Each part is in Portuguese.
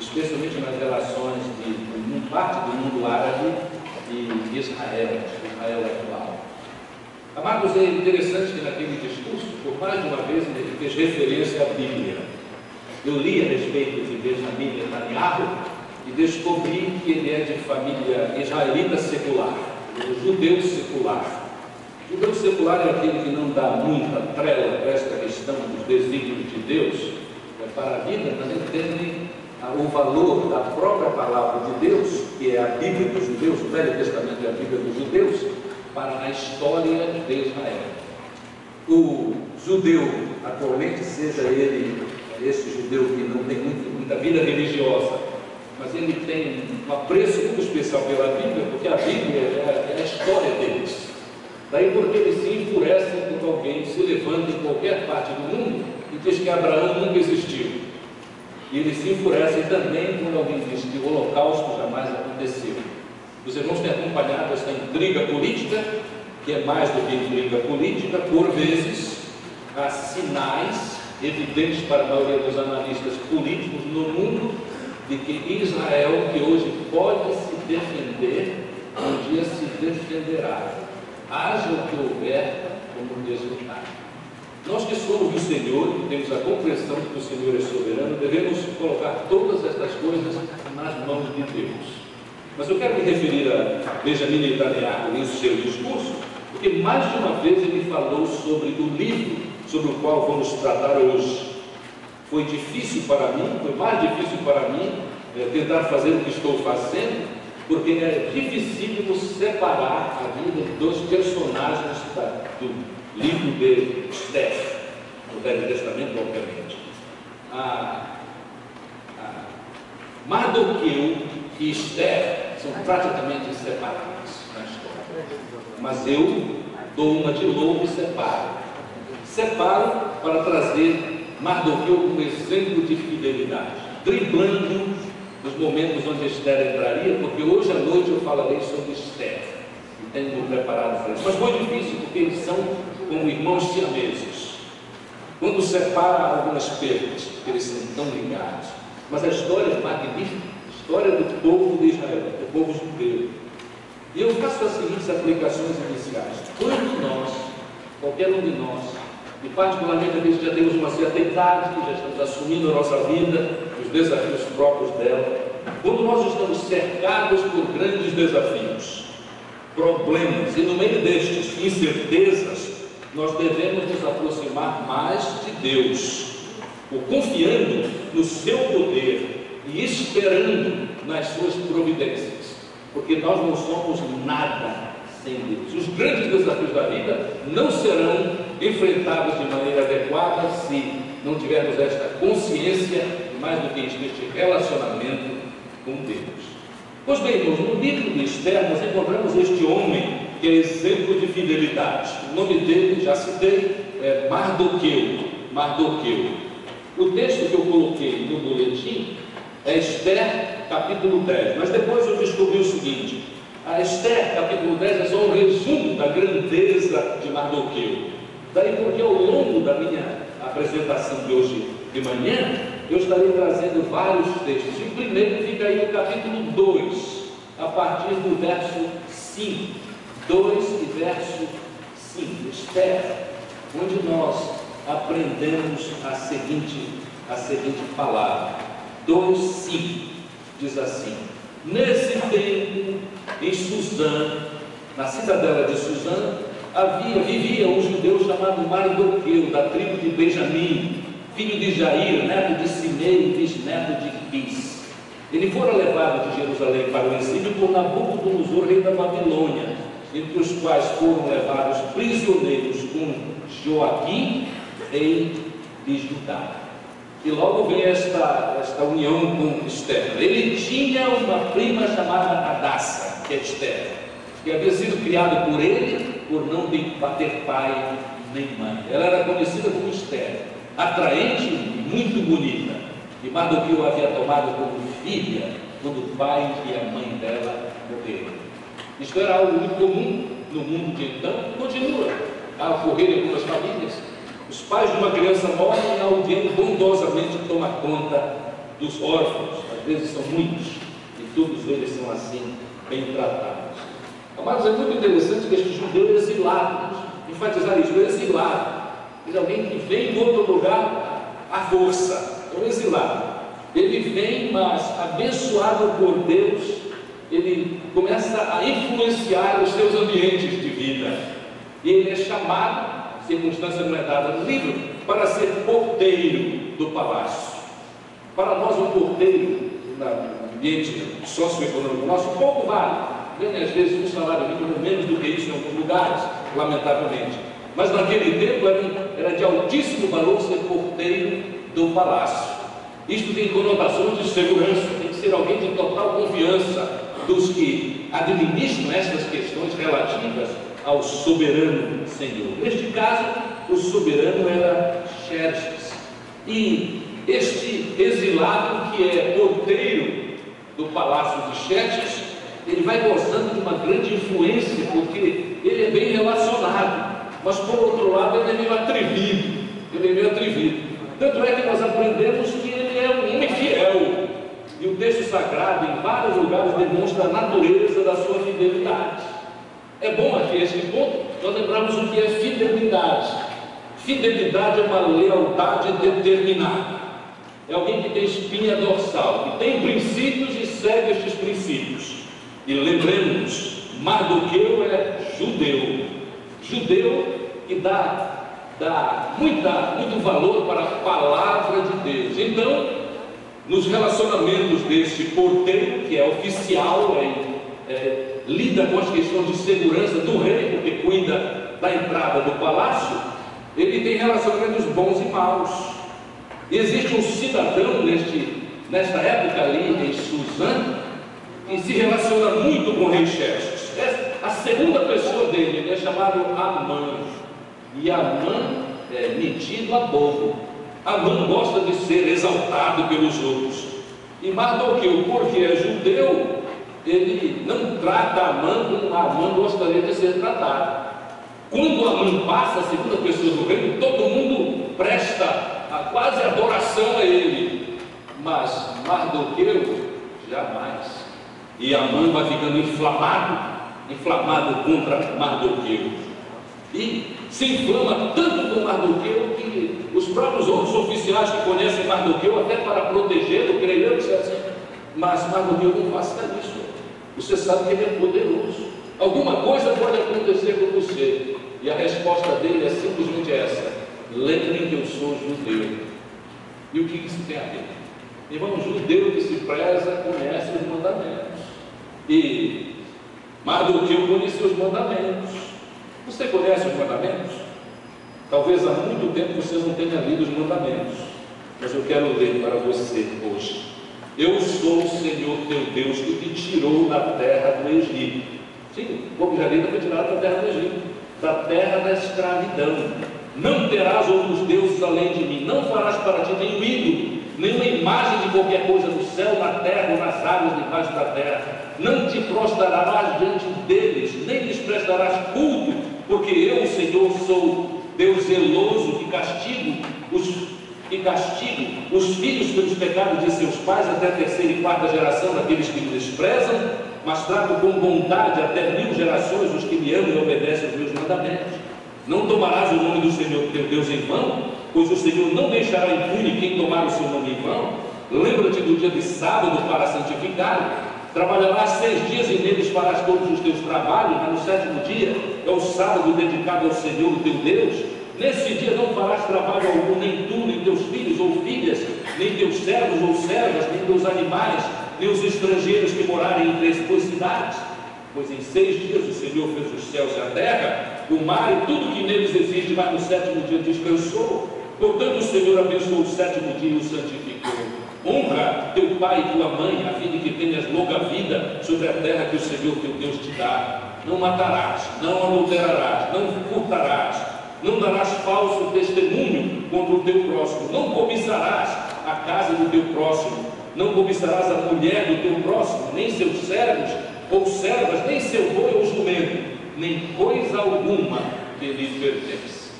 especialmente nas relações de parte do mundo árabe e Israel atual. Amados, é interessante que naquele discurso, por mais de uma vez, ele fez referência à Bíblia. Eu li a respeito de Benjamin Netanyahu e descobri que ele é de família israelita secular, judeu secular. Judeu secular é aquele que não dá muita trela para esta questão dos desígnios de Deus para a vida, mas entendem o valor da própria palavra de Deus, que é a Bíblia dos judeus, o Velho Testamento é a Bíblia dos judeus, para a história de Israel. O judeu, atualmente, seja ele esse judeu que não tem muita vida religiosa, mas ele tem um apreço muito especial pela Bíblia, porque a Bíblia é a história deles. Daí porque eles se enfurecem quando alguém se levanta em qualquer parte do mundo e diz que Abraão nunca existiu. E eles se enfurecem também quando alguém diz que o Holocausto jamais aconteceu. Os irmãos têm acompanhado essa intriga política, que é mais do que intriga política. Por vezes, há sinais evidentes para a maioria dos analistas políticos no mundo de que Israel, que hoje pode se defender, um dia se defenderá. Haja o que houver, como deslutar. Nós que somos do Senhor, que temos a compreensão de que o Senhor é soberano, devemos colocar todas estas coisas nas mãos de Deus. Mas eu quero me referir a Benjamin Netanyahu em seu discurso, porque mais de uma vez ele falou sobre o livro sobre o qual vamos tratar hoje. Foi difícil para mim, foi mais difícil para mim tentar fazer o que estou fazendo, porque é dificílimo separar a vida dos personagens do livro de Esther, no Velho Testamento, obviamente. Mardoqueu e Esther são praticamente separadas na história, mas eu dou uma de novo e separo para trazer Mardoqueu como exemplo de fidelidade, driblando os momentos onde Esther entraria, porque hoje à noite eu falarei sobre Esther e tenho me preparado para isso. Mas foi difícil, porque eles são como irmãos siameses. Quando separa algumas perdas, porque eles são tão ligados. Mas a história é magnífica, a história do povo de Israel, do povo judeu. E eu faço as seguintes aplicações iniciais. Quando nós, qualquer um de nós, e particularmente aqueles que já temos uma certa idade, que já estamos assumindo a nossa vida, os desafios próprios dela, quando nós estamos cercados por grandes desafios, problemas, e no meio destes, incertezas, nós devemos nos aproximar mais de Deus, confiando no seu poder e esperando nas suas providências, porque nós não somos nada sem Deus. Os grandes desafios da vida não serão enfrentados de maneira adequada se não tivermos esta consciência e, mais do que isso, este relacionamento com Deus. Pois bem, irmãos, no livro de Esther nós encontramos este homem que é exemplo de fidelidade. O nome dele, já citei, é Mardoqueu. O texto que eu coloquei no boletim é Esther, capítulo 10, mas depois eu descobri o seguinte: a Esther, capítulo 10, é só um resumo da grandeza de Mardoqueu. Daí porque ao longo da minha apresentação de hoje de manhã, eu estarei trazendo vários textos. E o primeiro fica aí no capítulo 2, a partir do verso 5. 2 e verso 5. Esther, onde nós aprendemos a seguinte palavra. 2:5 diz assim: nesse tempo, em Suzã, na cidadela de Suzã, vivia um judeu chamado Mardoqueu, da tribo de Benjamim, filho de Jair, neto de Simei, bisneto de Quis. Ele fora levado de Jerusalém para o exílio por Nabucodonosor, rei da Babilônia, entre os quais foram levados prisioneiros com Joaquim, rei de Judá. E logo vem esta união com Esther. Ele tinha uma prima chamada Hadassa, que é Esther, que havia sido criada por ele por não ter pai nem mãe. Ela era conhecida como Esther, atraente e muito bonita. E Mardoqueu havia tomado como filha quando o pai e a mãe dela morreram. Isto era algo muito comum no mundo de então, continua a ocorrer em algumas famílias. Os pais de uma criança morrem e alguém bondosamente toma conta dos órfãos, às vezes são muitos, e todos eles são assim, bem tratados. Amados, é muito interessante que este judeu exilado, enfatizar isso, exilado, é alguém que vem de outro lugar à força, é um exilado. Ele vem, mas abençoado por Deus, ele começa a influenciar os seus ambientes de vida, e ele é chamado, circunstância não é dada no livro, para ser porteiro do palácio. Para nós, um porteiro, no ambiente socioeconômico nosso, pouco vale. Ganha às vezes um salário mínimo menos do que isso em alguns lugares, lamentavelmente. Mas naquele tempo era de altíssimo valor ser porteiro do palácio. Isto tem conotações de segurança, tem que ser alguém de total confiança dos que administram essas questões relativas ao soberano Senhor. Neste caso, o soberano era Xerxes. E este exilado, que é porteiro do palácio de Xerxes, ele vai gozando de uma grande influência, porque ele é bem relacionado, mas por outro lado ele é meio atrevido, tanto é que nós aprendemos que ele é um homem fiel, e o texto sagrado em vários lugares demonstra a natureza da sua fidelidade. É bom aqui este ponto nós lembrarmos o que é fidelidade. Fidelidade é uma lealdade determinada, é alguém que tem espinha dorsal, que tem princípios e segue estes princípios. E lembremos, Mardoqueu é judeu que dá muito valor para a palavra de Deus. Então, nos relacionamentos deste porteiro, que é oficial, lida com as questões de segurança do rei, porque cuida da entrada do palácio, ele tem relacionamentos bons e maus. E existe um cidadão nesta época ali em Suzã, que se relaciona muito com o rei Xerxes. A segunda pessoa dele, ele é chamado Amã. E Amã é metido a bobo. Amã gosta de ser exaltado pelos outros. E Mardoqueu, porque é judeu, ele não trata Amã como Amã gostaria de ser tratado. Quando Amã passa a segunda pessoa do reino, todo mundo presta quase adoração a ele. Mas Mardoqueu, jamais. E Amã vai ficando inflamado contra Mardoqueu. E se inflama tanto com Mardoqueu que os próprios outros oficiais que conhecem Mardoqueu, até para protegê-lo, creio que assim, mas Mardoqueu não faça isso. Você sabe que ele é poderoso. Alguma coisa pode acontecer com você. E a resposta dele é simplesmente essa: lembrem que eu sou judeu. E o que isso tem a ver? Irmão, judeu que se preza conhece os mandamentos. E Mardoqueu conhecia os mandamentos. Você conhece os mandamentos? Talvez há muito tempo você não tenha lido os mandamentos, mas eu quero ler para você hoje. Eu sou o Senhor teu Deus que te tirou da terra do Egito. Sim, o povo israelita foi tirado da terra do Egito, da terra da escravidão. Não terás outros deuses além de mim. Não farás para ti nenhum ídolo, nenhuma imagem de qualquer coisa no céu, na terra ou nas águas debaixo da terra. Não te prostrarás diante deles, nem lhes prestarás culto, porque eu, o Senhor, sou Deus zeloso, que castigo os filhos pelos pecados de seus pais até a terceira e quarta geração daqueles que me desprezam, mas trato com bondade até 1000 gerações os que me amam e obedecem aos meus mandamentos. Não tomarás o nome do Senhor teu Deus em vão, pois o Senhor não deixará impune quem tomar o seu nome em vão. Lembra-te do dia de sábado para santificá-lo. Trabalharás 6 dias e neles farás todos os teus trabalhos, mas no 7º dia é o sábado dedicado ao Senhor, o teu Deus. Nesse dia não farás trabalho algum, nem tu, nem teus filhos ou filhas, nem teus servos ou servas, nem teus animais, nem os estrangeiros que morarem entre as tuas cidades. Pois em 6 dias o Senhor fez os céus e a terra, o mar e tudo que neles existe, mas no 7º dia descansou. Portanto o Senhor abençoou o 7º dia e o santificou. Honra teu pai e tua mãe, a fim de que tenhas longa vida sobre a terra que o Senhor teu Deus te dá. Não matarás, não adulterarás, não furtarás, não darás falso testemunho contra o teu próximo, não cobiçarás a casa do teu próximo, não cobiçarás a mulher do teu próximo, nem seus servos ou servas, nem seu boi ou jumento, nem coisa alguma que lhe pertence.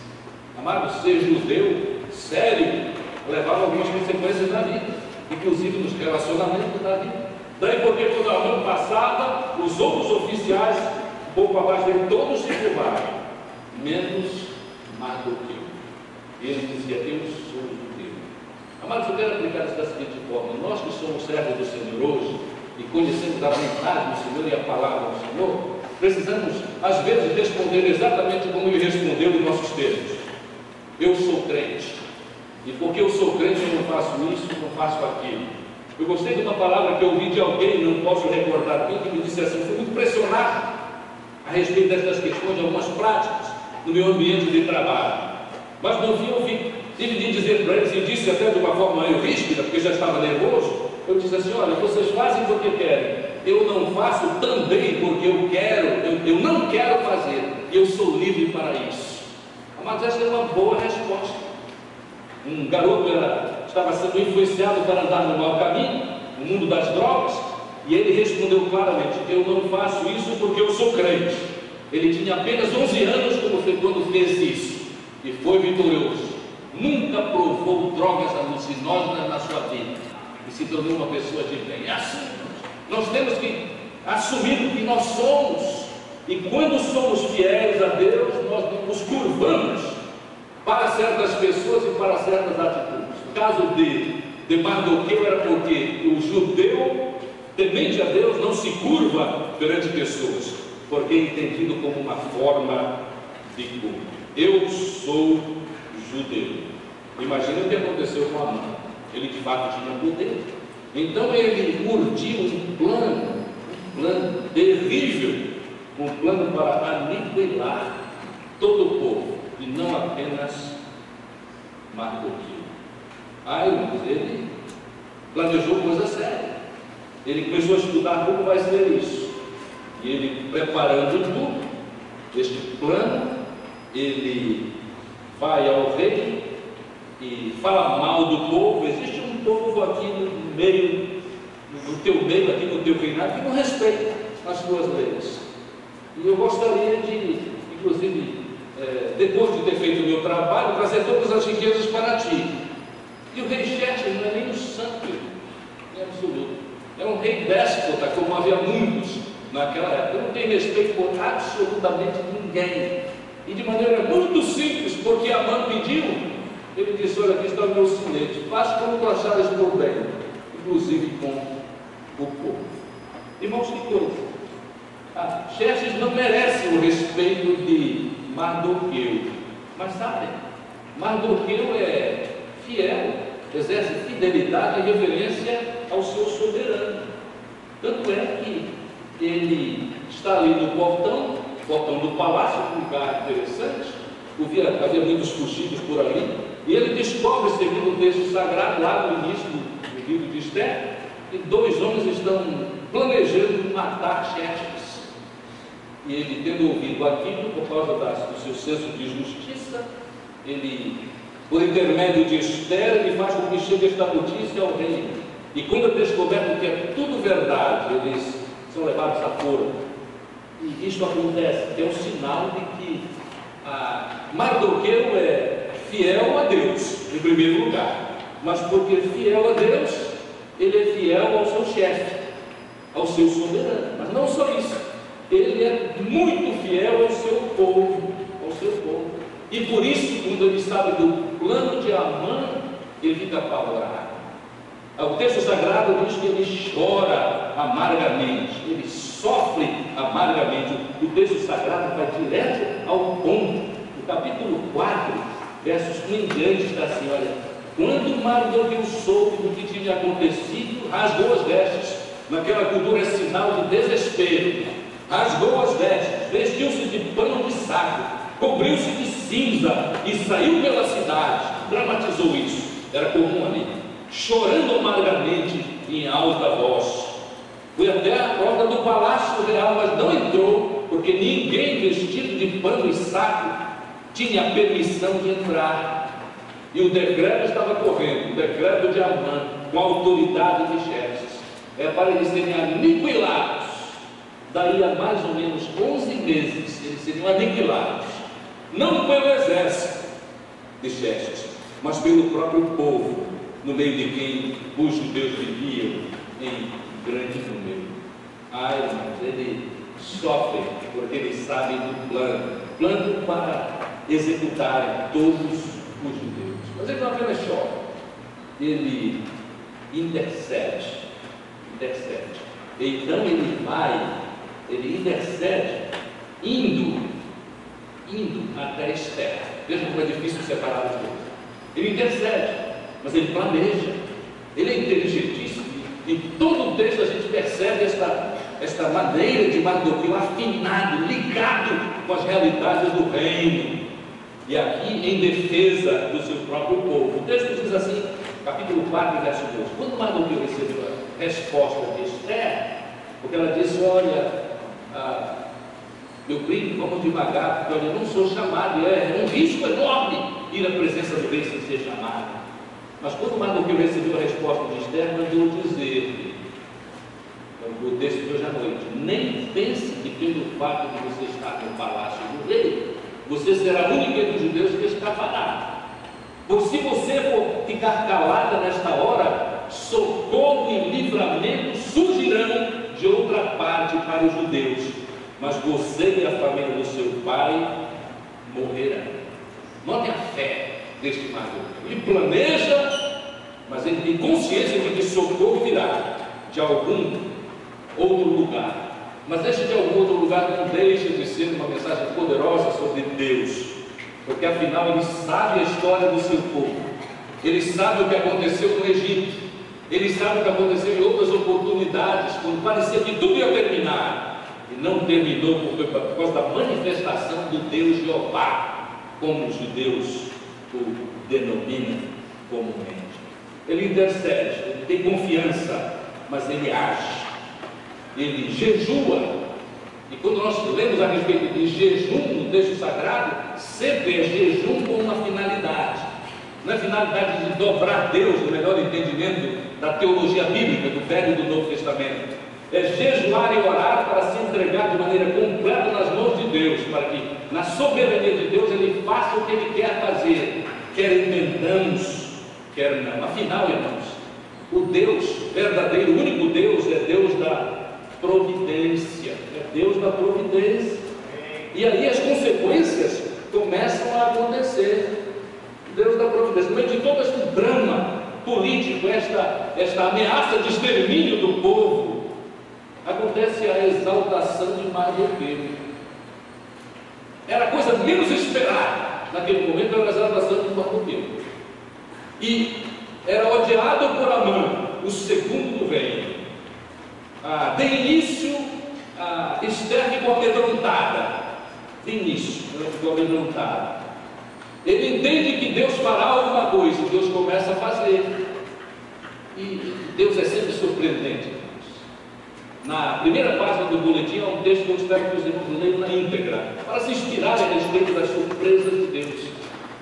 Amado, ser judeu sério levava algumas consequências na vida. inclusive nos relacionamentos da vida. Daí porque quando Amã passava, os outros oficiais, um pouco abaixo dele, todos se curvaram, menos Mardoqueu. E ele dizia: eu sou judeu. Amados, eu quero aplicar isso da seguinte forma: nós que somos servos do Senhor hoje e conhecemos a vontade do Senhor e a palavra do Senhor, precisamos às vezes responder exatamente como ele respondeu nos nossos textos: eu sou crente, e porque eu sou crente eu não faço isso, não faço aquilo. Eu gostei de uma palavra que eu ouvi de alguém, não posso recordar quem, que me disse assim: fui muito pressionado a respeito dessas questões, de algumas práticas no meu ambiente de trabalho. Mas no fim eu tive de dizer para eles, e disse até de uma forma meio ríspida, porque já estava nervoso. Eu disse assim: olha, vocês fazem porque querem, eu não faço também porque eu quero, eu não quero fazer, e eu sou livre para isso. Mas essa é uma boa resposta. Um garoto estava sendo influenciado para andar no mau caminho, no mundo das drogas, e ele respondeu claramente: eu não faço isso porque eu sou crente. Ele tinha apenas 11 anos quando fez isso, e foi vitorioso. Nunca provou drogas alucinógenas na sua vida, e se tornou uma pessoa de bem. É assim, nós temos que assumir o que nós somos, e quando somos fiéis a Deus, nós nos curvamos para certas pessoas e para certas atitudes. No caso de Mardoqueu era porque o judeu temente a Deus não se curva perante pessoas, porque é entendido como uma forma de culto. Eu sou judeu. Imagina o que aconteceu com Amã. Ele de fato tinha poder. Então ele urdiu um plano terrível, um plano para aniquilar todo o povo, e não apenas Mardoqueu. Irmãos, ele planejou coisa séria. Ele começou a estudar como vai ser isso, e ele, preparando tudo, este plano, ele vai ao rei e fala mal do povo. Existe um povo aqui no meio, no teu meio, aqui no teu reinado, que não respeita as tuas leis, e eu gostaria de, inclusive, depois de ter feito o meu trabalho, trazer todas as riquezas para ti. E o rei Xerxes não é nem um santo, nem absoluto, é um rei déspota, como havia muitos naquela época. Não tem respeito por absolutamente ninguém, e de maneira muito simples, porque Amã pediu, ele disse: olha, aqui está o meu sinete, faz como tu achares por bem, inclusive com o povo. Irmãos, que coisa! Xerxes não merece o respeito de Mardoqueu, mas sabem, Mardoqueu é fiel, exerce fidelidade e reverência ao seu soberano. Tanto é que ele está ali no portão do palácio, um lugar interessante. Havia muitos fugidos por ali, e ele descobre, segundo o texto sagrado, lá no início do livro de Esther, que 2 homens estão planejando matar Xerxes. E ele, tendo ouvido aquilo, por causa do seu senso de justiça, ele, por intermédio de Esther, ele faz com que chegue esta notícia ao rei. E quando é descoberto que é tudo verdade, eles são levados à forca. E isto acontece, que é um sinal de que Mardoqueu é fiel a Deus, em primeiro lugar. Mas porque fiel a Deus, ele é fiel ao seu chefe, ao seu soberano. Mas não só isso, ele é muito fiel ao seu povo, e por isso, quando ele sabe do plano de Amã, ele fica apavorado. O texto sagrado diz que ele chora amargamente, ele sofre amargamente. O texto sagrado vai direto ao ponto. No capítulo 4, versos 1 em diante, está assim: olha, quando Mardoqueu soube do que tinha acontecido, rasgou as vestes. Naquela cultura é sinal de desespero. Rasgou as vestes, vestiu-se de pano de saco, cobriu-se de cinza e saiu pela cidade. Dramatizou isso, era comum ali, chorando amargamente em alta voz. Foi até a porta do palácio real, mas não entrou, porque ninguém vestido de pano e saco tinha permissão de entrar. E o decreto estava correndo, o decreto de Amã, com a autoridade de Xerxes, para eles serem aniquilados. Daí a mais ou menos 11 meses eles seriam aniquilados, não pelo exército de Xerxes, mas pelo próprio povo. no meio de quem os judeus viviam em grande número. Irmãos, ele sofre porque eles sabem do plano para executarem todos os judeus. Mas ele não apenas sofre, ele intercede. Então ele intercede indo até Esther. Veja como é difícil separar os dois. Ele intercede, mas ele planeja. Ele é inteligentíssimo. Em todo o texto a gente percebe esta maneira de Mardoqueu afinado, ligado com as realidades do reino. E aqui em defesa do seu próprio povo. O texto diz assim, capítulo 4, verso 12. Quando Mardoqueu recebeu a resposta de Esther, porque ela disse: olha, meu primo, vamos devagar, porque eu não sou chamado, é um risco enorme ir à presença do rei sem ser chamado. Mas quando Mardoqueu recebeu a resposta de Esther, mandou dizer, no texto de hoje à noite: nem pense que pelo fato de você estar no palácio do rei, você será a única dos judeus que escapará. Pois se você for ficar calada nesta hora, socorro e livramento surgirão de outra parte para os judeus, mas você e a família do seu pai morrerão. Notem a fé deste Mardoqueu. Ele planeja, mas ele tem consciência de que socorro virá de algum outro lugar. Mas este de algum outro lugar não deixa de ser uma mensagem poderosa sobre Deus, porque afinal ele sabe a história do seu povo, ele sabe o que aconteceu no Egito, ele sabe o que aconteceu em outras oportunidades, quando parecia que tudo ia terminar, e não terminou por causa da manifestação do Deus Jeová, como os judeus o denominam comumente. Ele intercede, ele tem confiança, mas ele age, ele jejua. E quando nós lemos a respeito de jejum no texto sagrado, sempre é jejum com uma finalidade. Não é finalidade de dobrar Deus, no melhor entendimento da teologia bíblica, do Velho e do Novo Testamento. É jejuar e orar para se entregar de maneira completa nas mãos de Deus, para que na soberania de Deus Ele faça o que Ele quer fazer, quer entendamos, quer não. Afinal, irmãos, o Deus verdadeiro, o único Deus, é Deus da providência, é Deus da providência. E aí as consequências começam a acontecer. Deus da providência, no meio de todo este drama político, esta ameaça de extermínio do povo, acontece a exaltação de Mardoqueu. Era a coisa menos esperada naquele momento, era a exaltação de Mardoqueu. E era odiado por Amã, o segundo do reino. De início, Esther ficou amedrontada. De início, ela ficou amedrontada. Ele entende que Deus fará alguma coisa, e Deus começa a fazer. E Deus é sempre surpreendente. Na primeira página do boletim há um texto que eu espero que os irmãos leiam na íntegra, para se inspirarem a respeito das surpresas de Deus.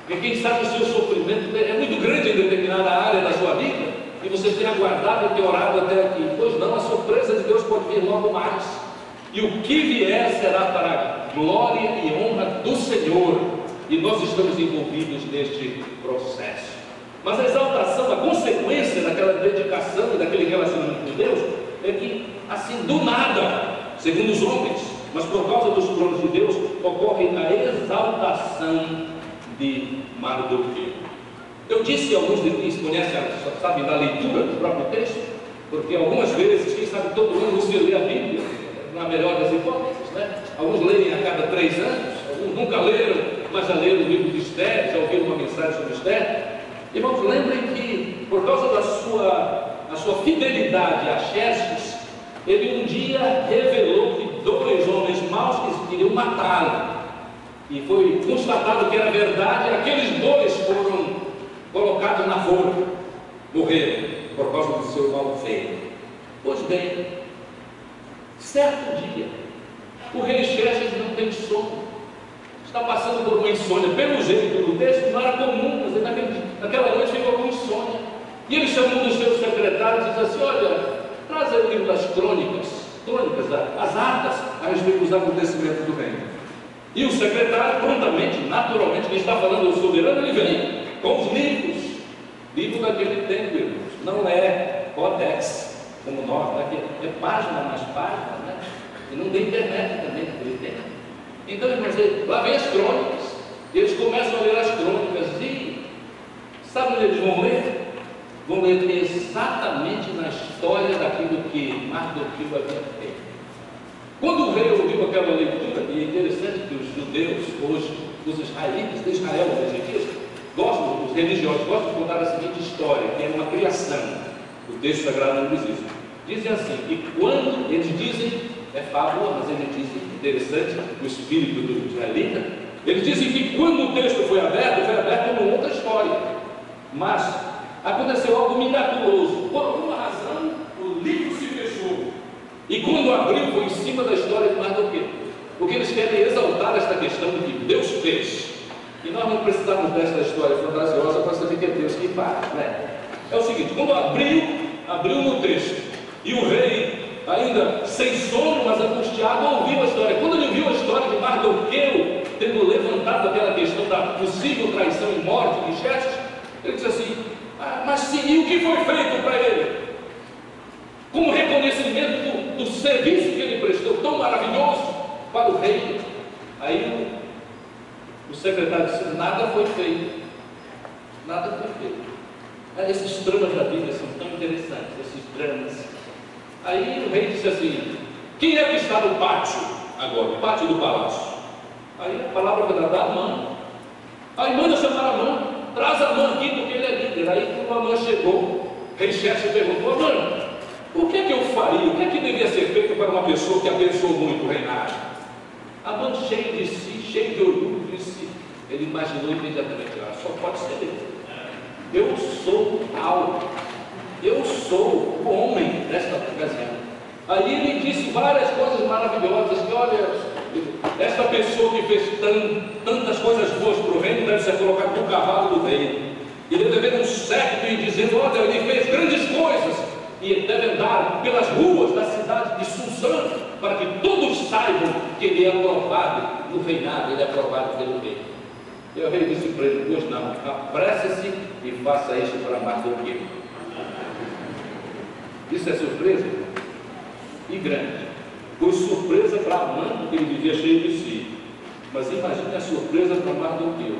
Porque quem sabe o seu sofrimento é muito grande em determinada área da sua vida, e você tem aguardado e tem orado até aqui. Pois não, a surpresa de Deus pode vir logo mais. E o que vier será para a glória e honra do Senhor. E nós estamos envolvidos neste processo. Mas a exaltação, a consequência daquela dedicação e daquele relacionamento com Deus é que, assim, do nada, segundo os homens, mas por causa dos planos de Deus, ocorre a exaltação de Mardoqueu. Eu disse a alguns de vocês conhecem, sabem da leitura do próprio texto, porque algumas vezes, quem sabe todo ano você lê a Bíblia, na melhor das hipóteses, né? Alguns leem a cada 3 anos, alguns nunca leram, mas já leram o livro de Esther, já ouviram uma mensagem sobre Esther. Irmãos, lembrem que por causa da sua fidelidade a Xerxes, ele um dia revelou que 2 homens maus que queriam matá-lo, e foi constatado que era verdade. Aqueles 2 foram colocados na forca, morreram por causa do seu mal feito. Pois bem, certo dia, o rei Xerxes não tem sono, está passando por uma insônia. Pelo jeito do texto não era comum, mas naquela noite ficou com insônia. E ele chamou um dos seus secretários e disse assim: olha, traz aí o livro das crônicas, as atas a respeito dos acontecimentos do reino. E o secretário, prontamente, naturalmente, quem está falando do soberano, ele vem com os livros daquele tempo, irmãos. Não é codex, como nós, né? É página mais página, né? E não tem internet também naquele tempo. Então, irmãos, lá vem as crônicas. Eles começam a ler as crônicas e sabe onde eles vão ler? Vão ler exatamente na história daquilo que Mardoqueu havia feito. Quando o rei ouviu aquela leitura, e é interessante que os judeus, hoje, os israelitas de Israel, os religiosos gostam de contar a seguinte história, que é uma criação. O texto sagrado não diz isso. Dizem assim, que quando eles dizem, é fábula, mas eles dizem, interessante, o espírito do israelita, eles dizem que quando o texto foi aberto numa outra história. Mas aconteceu algo miraculoso. Por alguma razão, o livro se fechou. E quando abriu, foi em cima da história de Mardoqueu. Porque eles querem exaltar esta questão de que Deus fez. E nós não precisamos desta história fantasiosa para saber que é Deus que faz, né? É o seguinte, quando abriu no texto, e o rei, ainda sem sono, mas angustiado, ouviu a história. Quando ele ouviu a história de Mardoqueu, tendo levantado aquela questão da possível traição e morte de Xerxes, ele disse assim, mas sim, e o que foi feito para ele? Como reconhecimento do serviço que ele prestou, tão maravilhoso para o rei. Aí o secretário disse, nada foi feito. Nada foi feito. Esses dramas da Bíblia são tão interessantes, esses dramas. Aí o rei disse assim, quem é que está no pátio agora, no pátio do palácio? Aí a palavra foi dada a Amã. Aí manda chamar Amã, traz Amã aqui porque ele é líder. Aí quando Amã chegou, o rei Xerxes perguntou, Amã, o que é que eu faria? O que é que devia ser feito para uma pessoa que abençoou muito o reinado? Amã, cheio de si, cheio de orgulho, disse, ele imaginou imediatamente, só pode ser ele. Eu sou algo. Eu sou o homem desta ocasião. Aí ele disse várias coisas maravilhosas, que olha, esta pessoa que fez tantas coisas boas para o reino deve ser colocada no cavalo do rei. Ele deve ter um séquito e dizendo, olha, ele fez grandes coisas, e ele deve andar pelas ruas da cidade de Susã, para que todos saibam que ele é aprovado no reinado, ele é aprovado pelo rei. E o rei disse para ele, pois não, apresse-se e faça isso para Mardoqueu. Isso é surpresa? E grande. Foi surpresa para Amã, porque ele vivia cheio de si. Mas imagine a surpresa para Mardoqueu,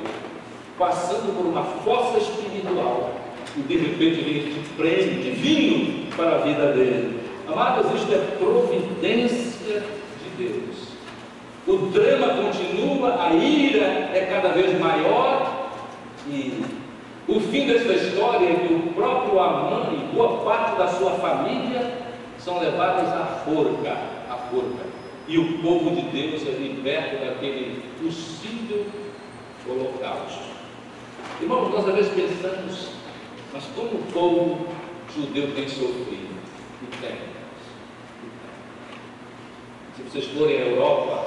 passando por uma fossa espiritual, e de repente vem este prêmio divino para a vida dele. Amados, isto é providência de Deus. O drama continua, a ira é cada vez maior, e o fim dessa história é que o próprio Amã e boa parte da sua família são levados à forca, e o povo de Deus é liberto daquele possível holocausto. Irmãos, nós às vezes pensamos, mas como o povo judeu tem sofrido? E tem. Se vocês forem à Europa,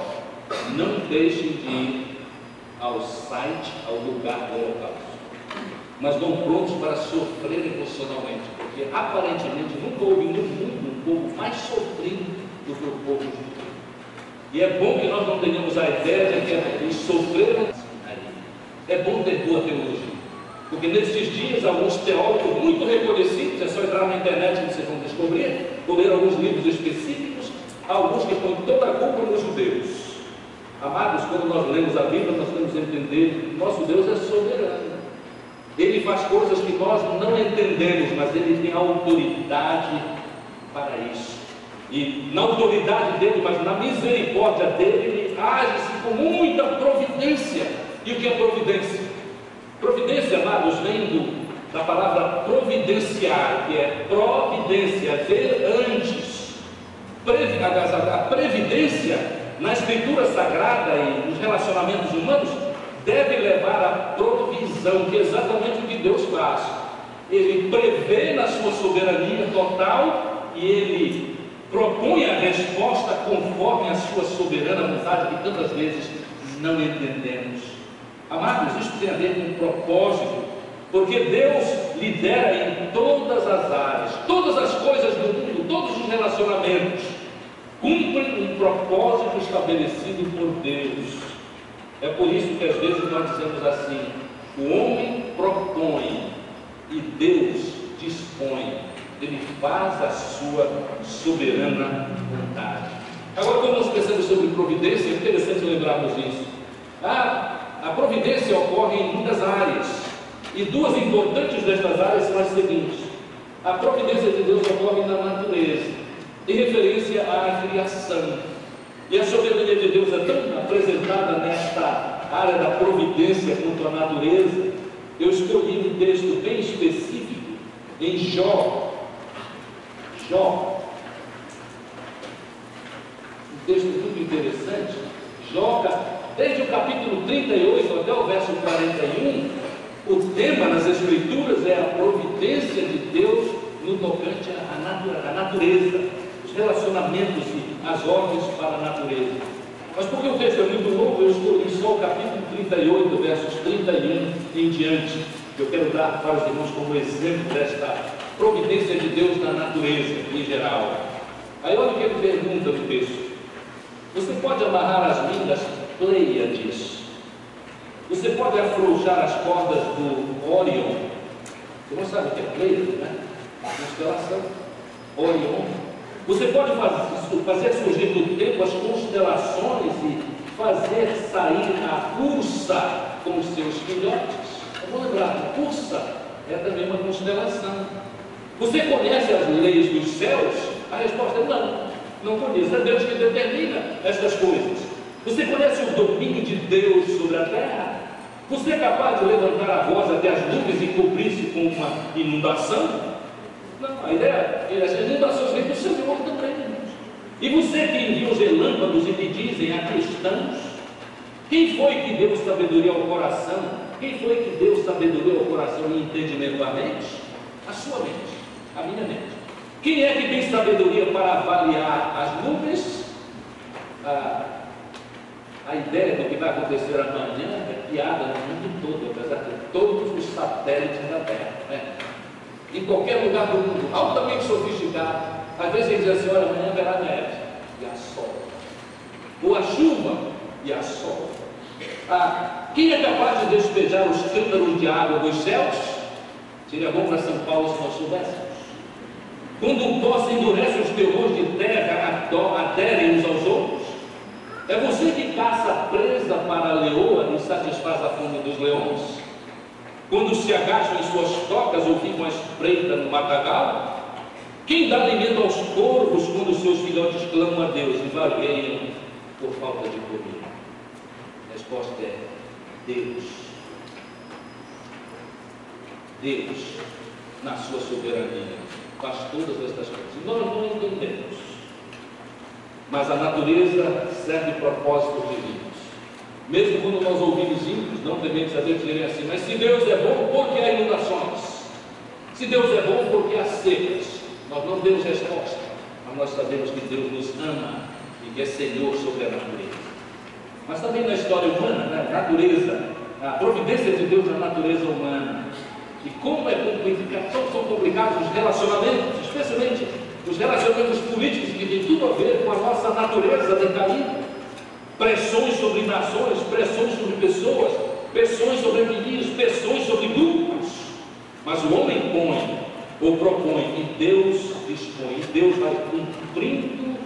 não deixem de ir ao site, ao lugar do holocausto, mas vão prontos para sofrer emocionalmente, porque aparentemente nunca houve no mundo um povo mais sofrido do que o povo judeu. E é bom que nós não tenhamos a ideia de que eles sofreram ali. É bom ter boa teologia, porque nesses dias alguns teólogos muito reconhecidos, é só entrar na internet que vocês vão descobrir, ou ler alguns livros específicos, alguns que põem toda a culpa nos judeus. Amados, quando nós lemos a Bíblia, nós temos que entender que nosso Deus é soberano. Ele faz coisas que nós não entendemos, mas Ele tem autoridade para isso. E na autoridade dele, mas na misericórdia dele, ele age-se com muita providência. E o que é providência? Providência, amados, vem da palavra providenciar, que é providência, ver antes. A previdência, na Escritura Sagrada e nos relacionamentos humanos, deve levar à provisão, que é exatamente o que Deus faz. Ele prevê na sua soberania total e Ele propõe a resposta conforme a sua soberana vontade, que tantas vezes não entendemos. Amados, isso tem a ver com propósito, porque Deus lidera em todas as áreas, todas as coisas do mundo, todos os relacionamentos, cumprem um propósito estabelecido por Deus. É por isso que às vezes nós dizemos assim, o homem propõe e Deus dispõe, Ele faz a sua soberana vontade. Agora, quando nós pensamos sobre providência, é interessante lembrarmos isso. A providência ocorre em muitas áreas, e duas importantes destas áreas são as seguintes. A providência de Deus ocorre na natureza, em referência à criação, e a soberania de Deus é tão apresentada nesta área da providência quanto à natureza. Eu escolhi um texto bem específico em Jó, um texto muito interessante. Jó, desde o capítulo 38 até o verso 41, o tema nas Escrituras é a providência de Deus no tocante à natureza, os relacionamentos e as ordens para a natureza. Mas porque o texto é muito longo, eu escolhi só o capítulo 38, versos 31 em diante. Eu quero dar para os irmãos como exemplo desta providência de Deus na natureza em geral. Aí olha o que ele pergunta no texto: você pode amarrar as linhas Pleiades, você pode afrouxar as cordas do Orion. Você não sabe o que é Pleiades, né? A constelação Orion. Você pode fazer surgir do tempo as constelações e fazer sair a Ursa com os seus filhotes. Vamos lembrar, Ursa é também uma constelação. Você conhece as leis dos céus? A resposta é não conheço. É Deus que determina estas coisas. Você conhece o domínio de Deus sobre a terra? Você é capaz de levantar a voz até as nuvens e cobrir-se com uma inundação? Não, a ideia é as inundações vêm do Senhor também. E você que envia os relâmpagos e me dizem: aqui estamos. Quem foi que deu sabedoria ao coração? Quem foi que deu sabedoria ao coração e entendimento à mente? A sua mente, a minha mente. Quem é que tem sabedoria para avaliar as nuvens? A ideia do que vai acontecer amanhã é piada no mundo todo, apesar de todos os satélites da Terra, né? Em qualquer lugar do mundo, altamente sofisticado. Às vezes eles dizem assim: olha, amanhã haverá neve e a sol, ou a chuva e a sol. Quem é capaz de despejar os cântaros de água dos céus? Seria bom para São Paulo se nós soubéssemos. Quando o pó se endurece, os terrores de terra aderem uns aos outros. É você que caça a presa para a leoa e satisfaz a fome dos leões? Quando se agacham em suas tocas ou ficam à espreita no matagal? Quem dá alimento aos corvos quando seus filhotes clamam a Deus e vagueiam por falta de comida? A resposta é Deus. Deus, na sua soberania, faz todas estas coisas. Nós não entendemos, mas a natureza serve propósitos divinos. Mesmo quando nós ouvimos ímpios, não devemos saber dizer assim: mas se Deus é bom, por que há inundações? Se Deus é bom, por que há secas? Nós não temos resposta, mas nós sabemos que Deus nos ama e que é Senhor sobre a natureza. Mas também na história humana, né? Natureza, a providência de Deus na natureza humana. E como são complicados os relacionamentos, especialmente os relacionamentos políticos, que têm tudo a ver com a nossa natureza decaída. Pressões sobre nações, pressões sobre pessoas, pressões sobre indivíduos, pressões sobre grupos. Mas o homem põe ou propõe e Deus dispõe, e Deus vai cumprindo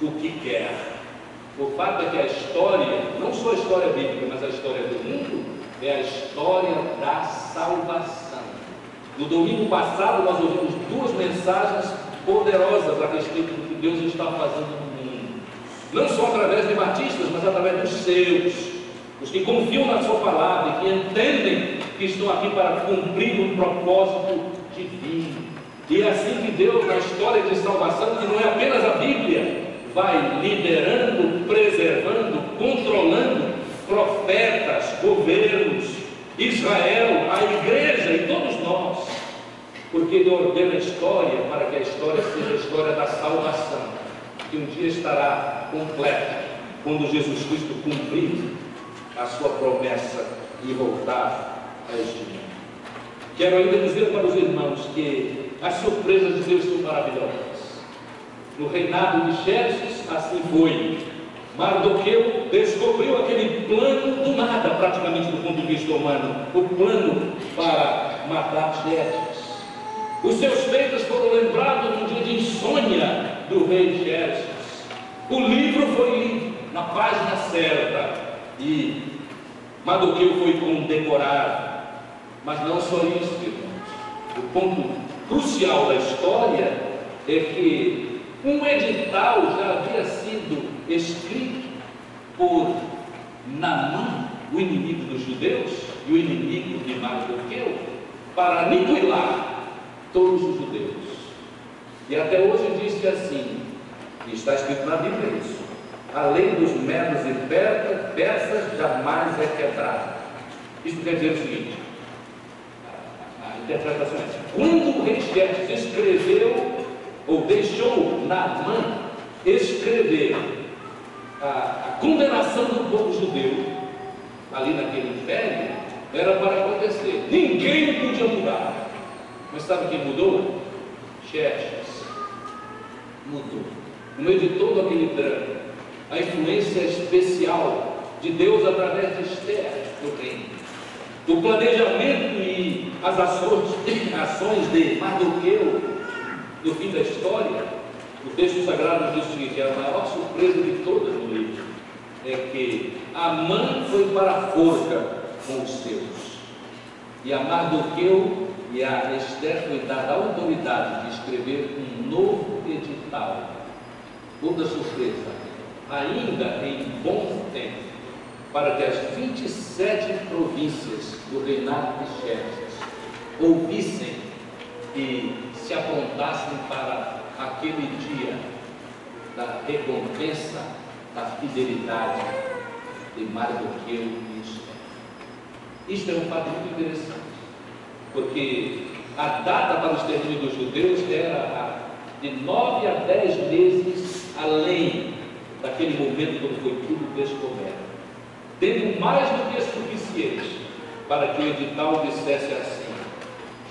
o que quer. O fato é que a história, não só a história bíblica, mas a história do mundo, é a história da salvação. No domingo passado nós ouvimos duas mensagens poderosas a respeito do que Deus está fazendo no mundo. Não só através de batistas, mas através dos seus, os que confiam na sua palavra e que entendem que estão aqui para cumprir um propósito divino. E é assim que Deus, na história de salvação, que não é apenas a Bíblia, vai liderando, preservando, controlando profetas, governos, Israel, a igreja e todos nós, porque Ele ordena a história para que a história seja a história da salvação, que um dia estará completa quando Jesus Cristo cumprir a sua promessa e voltar a este mundo. Quero ainda dizer para os irmãos que as surpresas de Deus são maravilhosas. No reinado de Xerxes, assim foi. Mardoqueu descobriu aquele plano do nada, praticamente do ponto de vista humano, o plano para matar Xerxes. Os seus feitos foram lembrados no dia de insônia do rei Xerxes. O livro foi lido na página certa e Mardoqueu foi condecorado. Mas não só isso, irmãos. O ponto crucial da história é que um edital já havia sido escrito por Naamã, o inimigo dos judeus e o inimigo de Mardoqueu, para aniquilar todos os judeus. E até hoje diz que assim, e está escrito na Bíblia isso: a lei dos medos e persas jamais é quebrada. Isso quer dizer o seguinte: a interpretação é essa. Quando o rei Xerxes escreveu, ou deixou Naamã escrever a condenação do povo judeu ali naquele império, era para acontecer. Ninguém podia mudar. Mas sabe quem mudou? Xerxes mudou. No meio de todo aquele drama, a influência especial de Deus através de Esther no reino, o planejamento e as ações de Mardoqueu no fim da história. O texto sagrado diz o seguinte: a maior surpresa de todas no livro é que Amã foi para a forca com os seus, e a Mardoqueu e a Esther foi dada a autoridade de escrever um novo edital. Toda surpresa, ainda em bom tempo, para que as 27 províncias do reinado de Xerxes ouvissem e se aprontassem para aquele dia da recompensa da fidelidade de Mardoqueu e Esther. Isto é um fato muito interessante, porque a data para o extermínio dos judeus era de 9 a 10 meses além daquele momento quando foi tudo descoberto, tendo mais do que suficiente para que o edital dissesse assim: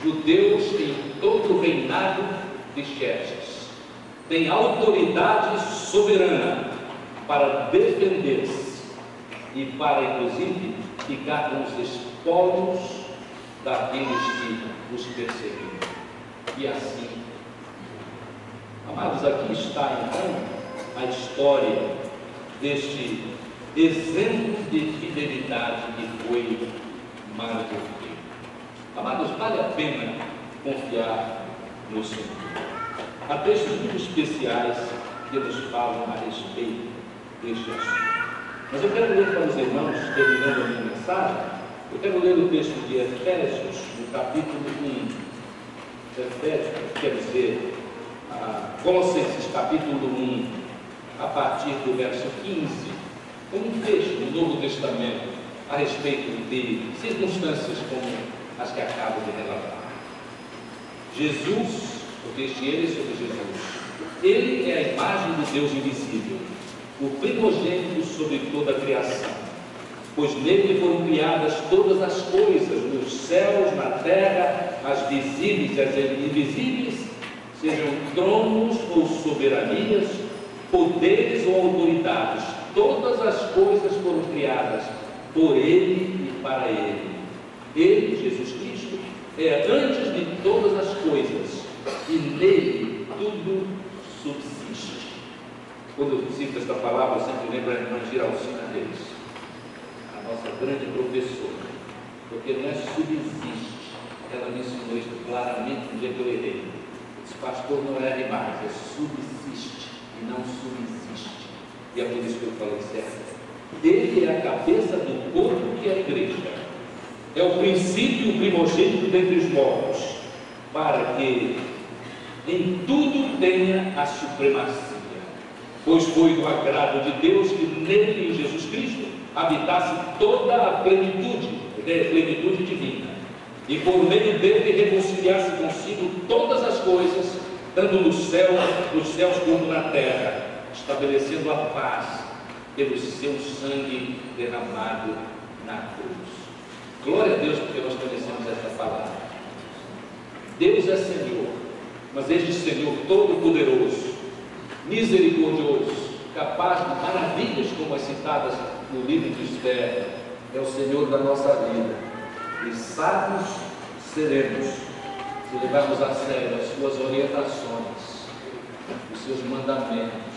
judeus em todo o reinado de Xerxes têm autoridade soberana para defender-se e para, inclusive, ficar com os espólios daqueles que os perseguiram. E assim, amados, aqui está então a história deste exemplo de fidelidade que foi Mardoqueu. Amados, vale a pena confiar no Senhor. Há textos muito especiais que nos falam a respeito deste assunto. Mas eu quero ler para os irmãos, terminando a minha mensagem, eu quero ler o texto de Efésios, no capítulo 1. Efésios, quer dizer, Colossenses, capítulo 1, a partir do verso 15, como um texto do Novo Testamento a respeito de circunstâncias como as que acabo de relatar. Jesus, o texto ele sobre Jesus, ele é a imagem do Deus invisível, o primogênito sobre toda a criação, pois nele foram criadas todas as coisas, nos céus, na terra, as visíveis e as invisíveis, sejam tronos ou soberanias, poderes ou autoridades, todas as coisas foram criadas por ele e para ele. Ele, Jesus Cristo, é antes de todas as coisas, e nele tudo subsiste. Quando eu cito esta palavra, eu sempre lembro a irmã Giralcina Reis, a nossa grande professora, porque não é subsiste. Ela me ensinou isso claramente no dia que eu errei. Esse pastor não erre mais, é subsiste e não subsiste. E é por isso que eu falei certo. Ele é a cabeça do corpo que é a igreja. É o princípio, o primogênito dentre os mortos, para que em tudo tenha a supremacia. Pois foi do agrado de Deus que nele, em Jesus Cristo, habitasse toda a plenitude divina, e por meio dele reconciliasse consigo todas as coisas, tanto nos céus como na terra, estabelecendo a paz pelo seu sangue derramado na cruz. Glória a Deus, porque nós conhecemos esta palavra. Deus é Senhor, mas este Senhor todo-poderoso, misericordioso, capaz de maravilhas como as citadas no livro de Esther, é o Senhor da nossa vida. E sábios seremos se levarmos a sério as suas orientações, os seus mandamentos.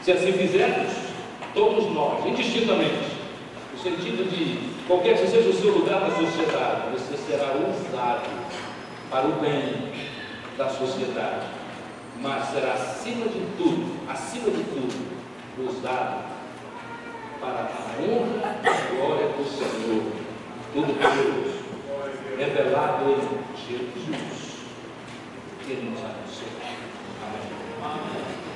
Se assim fizermos, todos nós, indistintamente, no sentido de qualquer que seja o seu lugar na sociedade, você será usado para o bem da sociedade, mas será acima de tudo, usado para a honra e a glória do Senhor Todo-Poderoso, revelado em Jesus, que nos abençoe. Amém.